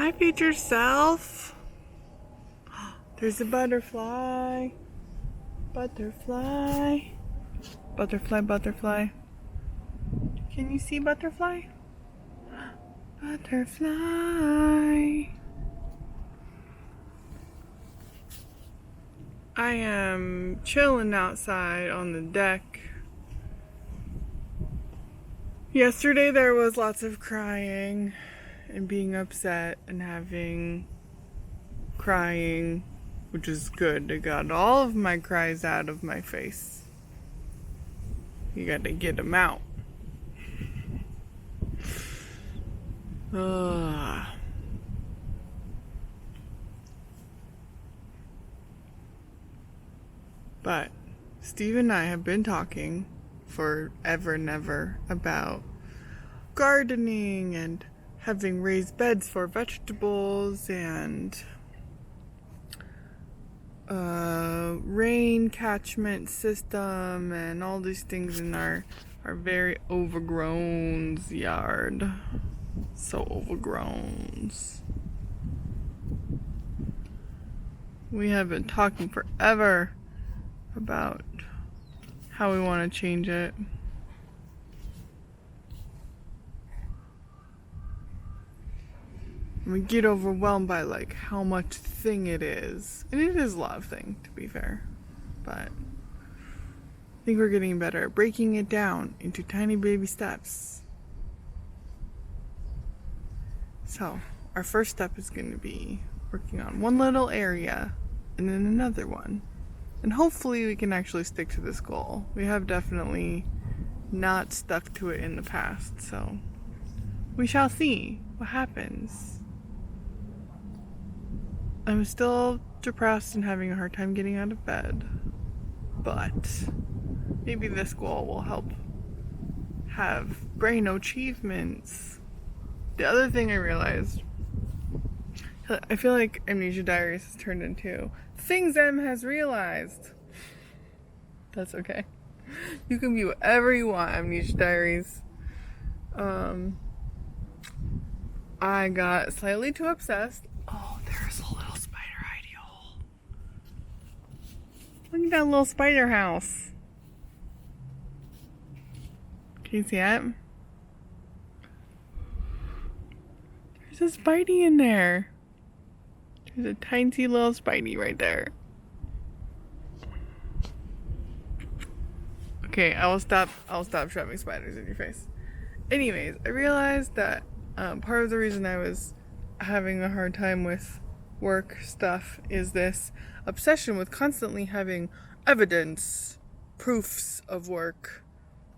Hi, future self. There's a butterfly. Butterfly. Butterfly, butterfly. Can you see butterfly? Butterfly. I am chilling outside on the deck. Yesterday there was lots of crying and being upset and having crying, which is good. I got all of my cries out of my face. You gotta get them out. But Steve and I have been talking forever and ever about gardening and having raised beds for vegetables and rain catchment system and all these things in our very overgrown yard. So overgrown. We have been talking forever about how we want to change it. And we get overwhelmed by like how much thing it is. And it is a lot of thing, to be fair. But I think we're getting better at breaking it down into tiny baby steps. So our first step is going to be working on one little area and then another one. And hopefully we can actually stick to this goal. We have definitely not stuck to it in the past, so we shall see what happens. I'm still depressed and having a hard time getting out of bed, but maybe this goal will help have brain achievements. The other thing I realized, I feel like Amnesia Diaries has turned into things Em has realized. That's okay. You can be whatever you want, Amnesia Diaries. I got slightly too obsessed. Oh, there's a little spider hidey hole. Look at that little spider house. Can you see it? There's a spidey in there. There's a tiny little spidey right there. Okay, I will stop shoving spiders in your face. Anyways, I realized that part of the reason I was having a hard time with work stuff is this obsession with constantly having evidence, proofs of work,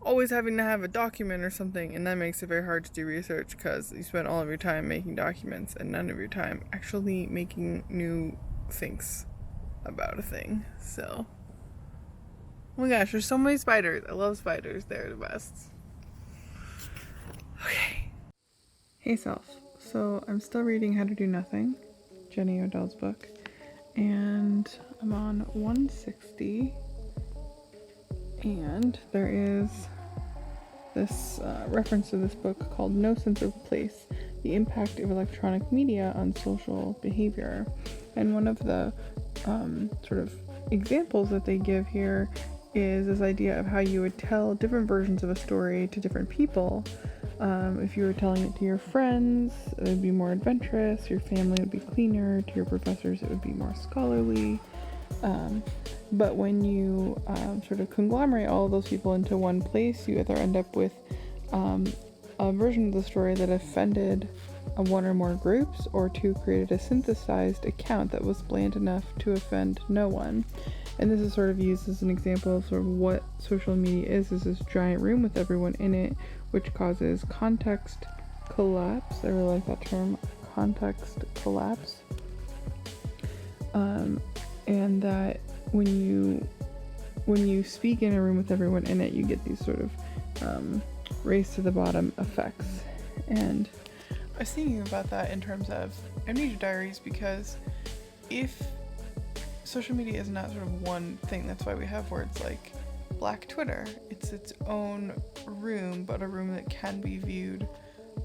always having to have a document or something, and that makes it very hard to do research because you spend all of your time making documents and none of your time actually making new things about a thing. So, oh my gosh, there's so many spiders. I love spiders. They're the best. Okay. Hey self. So I'm still reading How to Do Nothing, Jenny Odell's book, and I'm on 160. And there is this reference to this book called No Sense of Place, The Impact of Electronic Media on Social Behavior. And one of the sort of examples that they give here is this idea of how you would tell different versions of a story to different people. If you were telling it to your friends, it would be more adventurous, your family would be cleaner, to your professors it would be more scholarly. But when you sort of conglomerate all of those people into one place, you either end up with a version of the story that offended one or more groups, or two, created a synthesized account that was bland enough to offend no one. And this is sort of used as an example of sort of what social media is this giant room with everyone in it, which causes context collapse. I really like that term, context collapse. And that when you speak in a room with everyone in it, you get these sort of race to the bottom effects. And I was thinking about that in terms of Amnesia Diaries, because if social media is not sort of one thing, that's why we have words like Black Twitter. It's its own room, but a room that can be viewed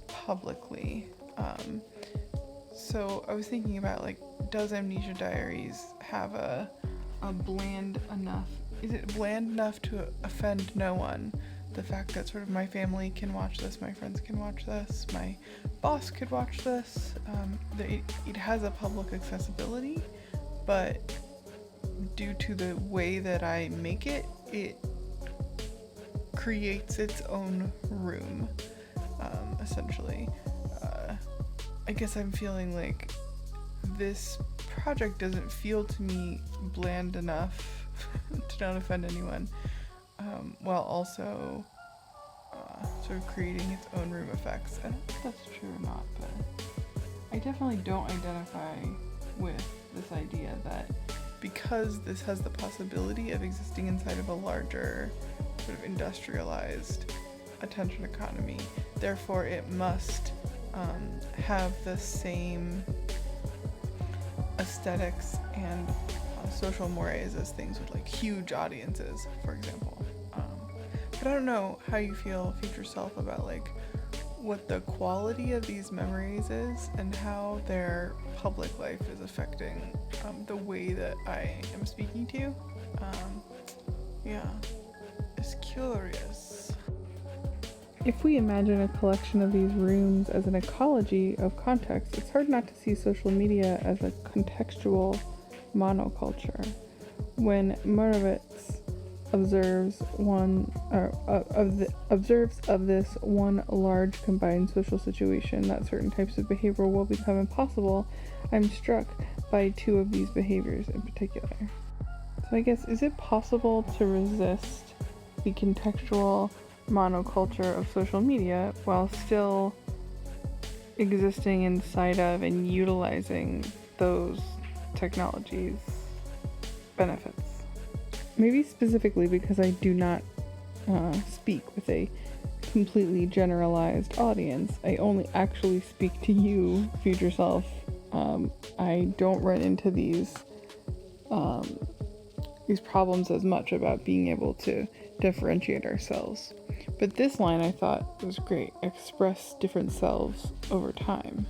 publicly. So I was thinking about, like, does Amnesia Diaries have a bland enough, is it bland enough to offend no one? The fact that sort of my family can watch this, my friends can watch this, my boss could watch this. It has a public accessibility, but due to the way that I make it, it creates its own room, essentially. I guess I'm feeling like this project doesn't feel to me bland enough to not offend anyone, while also sort of creating its own room effects. I don't know if that's true or not, but I definitely don't identify with this idea that because this has the possibility of existing inside of a larger sort of industrialized attention economy, therefore it must have the same aesthetics and social mores as things with like huge audiences, for example. But I don't know how you feel, future self, about like what the quality of these memories is and how their public life is affecting the way that I am speaking to you. Yeah, it's curious. If we imagine a collection of these rooms as an ecology of context, it's hard not to see social media as a contextual monoculture. When Morovitz observes of this one large combined social situation that certain types of behavior will become impossible, I'm struck by two of these behaviors in particular. So I guess, is it possible to resist the contextual monoculture of social media while still existing inside of and utilizing those technologies' benefits? Maybe specifically because I do not speak with a completely generalized audience. I only actually speak to you, future self. I don't run into these problems as much about being able to differentiate ourselves. But this line I thought was great. Express different selves over time.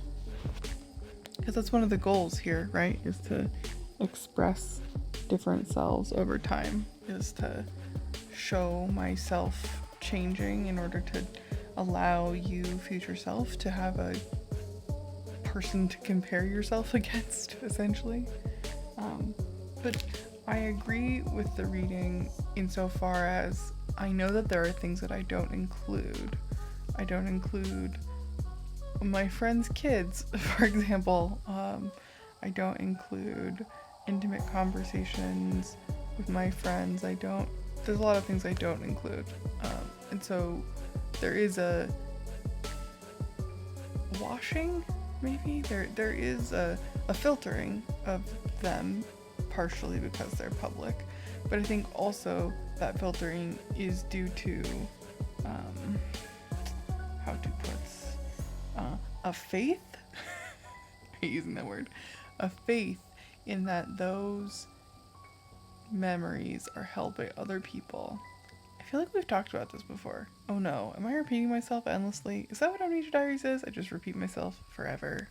Because that's one of the goals here, right? Is to express different selves over time, is to show myself changing in order to allow you, future self, to have a person to compare yourself against, essentially. But I agree with the reading insofar as I know that there are things that I don't include. I don't include my friends' kids, for example. I don't include intimate conversations with my friends. There's a lot of things I don't include. And so there is a washing, maybe? There is a filtering of them, partially because they're public. But I think also that filtering is due to, how to put, a faith? I hate using that word. A faith in that those memories are held by other people. I feel like we've talked about this before. Oh no, am I repeating myself endlessly? Is that what Amnesia Diaries is? I just repeat myself forever.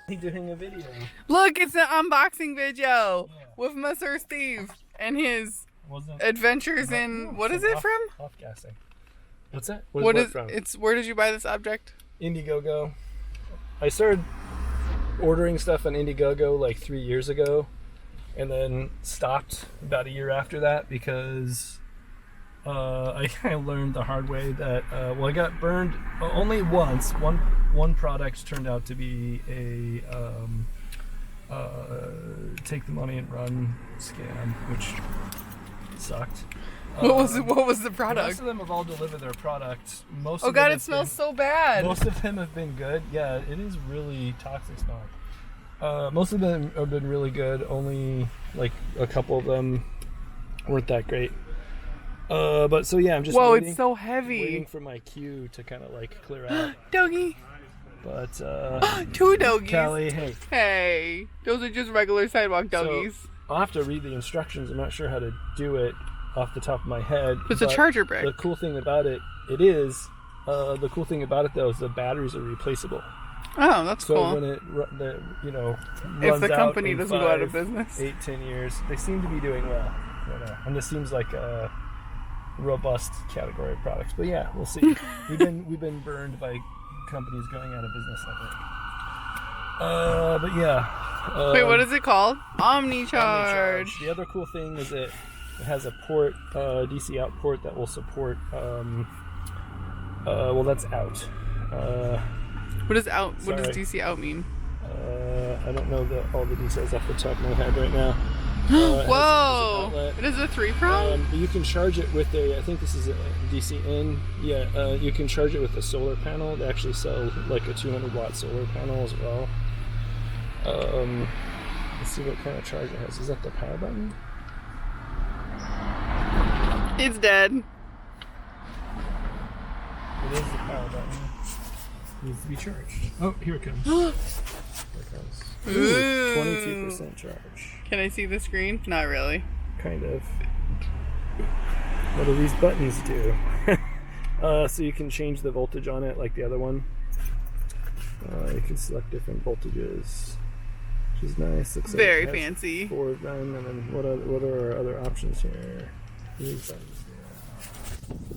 Doing a video. Look, it's an unboxing video with Mr. Steve and his adventures in, what is it from? Off-gassing. What's that? What is from? Where did you buy this object? Indiegogo. I started ordering stuff on Indiegogo like 3 years ago, and then stopped about a year after that because I learned the hard way that I got burned only once. One product turned out to be a take the money and run scam, which sucked. What was the product? Most of them have all delivered their product. Oh god, it smells so bad. Most of them have been good. Yeah, it is really toxic smell. Most of them have been really good. Only like a couple of them weren't that great. But so yeah, I'm just it's so heavy. Waiting for my cue to kind of like clear out. Doggy. But two doggies. Callie, hey. Hey, those are just regular sidewalk doggies. So, I'll have to read the instructions. I'm not sure how to do it off the top of my head. It's a charger brick. The cool thing about it is The cool thing about it though is the batteries are replaceable. Oh, that's So cool. when it runs If the out company in doesn't go out of 5, business. 8, 10 years, they seem to be doing well. I don't know. And this seems like a robust category of products. But yeah, we'll see. we've been burned by companies going out of business, I think. But yeah. Wait, what is it called? Omnicharge. Omnicharge. The other cool thing is it has a port, DC out port that will support. Well, that's out. What is out? What does Sorry. DC out mean? I don't know all the details off the top of my head right now. Whoa! It is a 3-prong? You can charge it with I think this is a DC in. Yeah, you can charge it with a solar panel. They actually sell like a 200-watt solar panel as well. Let's see what kind of charge it has. Is that the power button? It's dead. It is the power button. It needs to be charged. Oh, here it comes. Here it comes. Ooh, 22% charge. Can I see the screen? Not really. Kind of. What do these buttons do? So you can change the voltage on it like the other one. You can select different voltages, which is nice. Looks like Very it has fancy. 4 of them, and then what are our other options here? These buttons.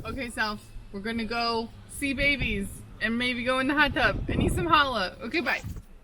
Okay, Sal, we're gonna go see babies and maybe go in the hot tub and eat some challah. Okay, bye.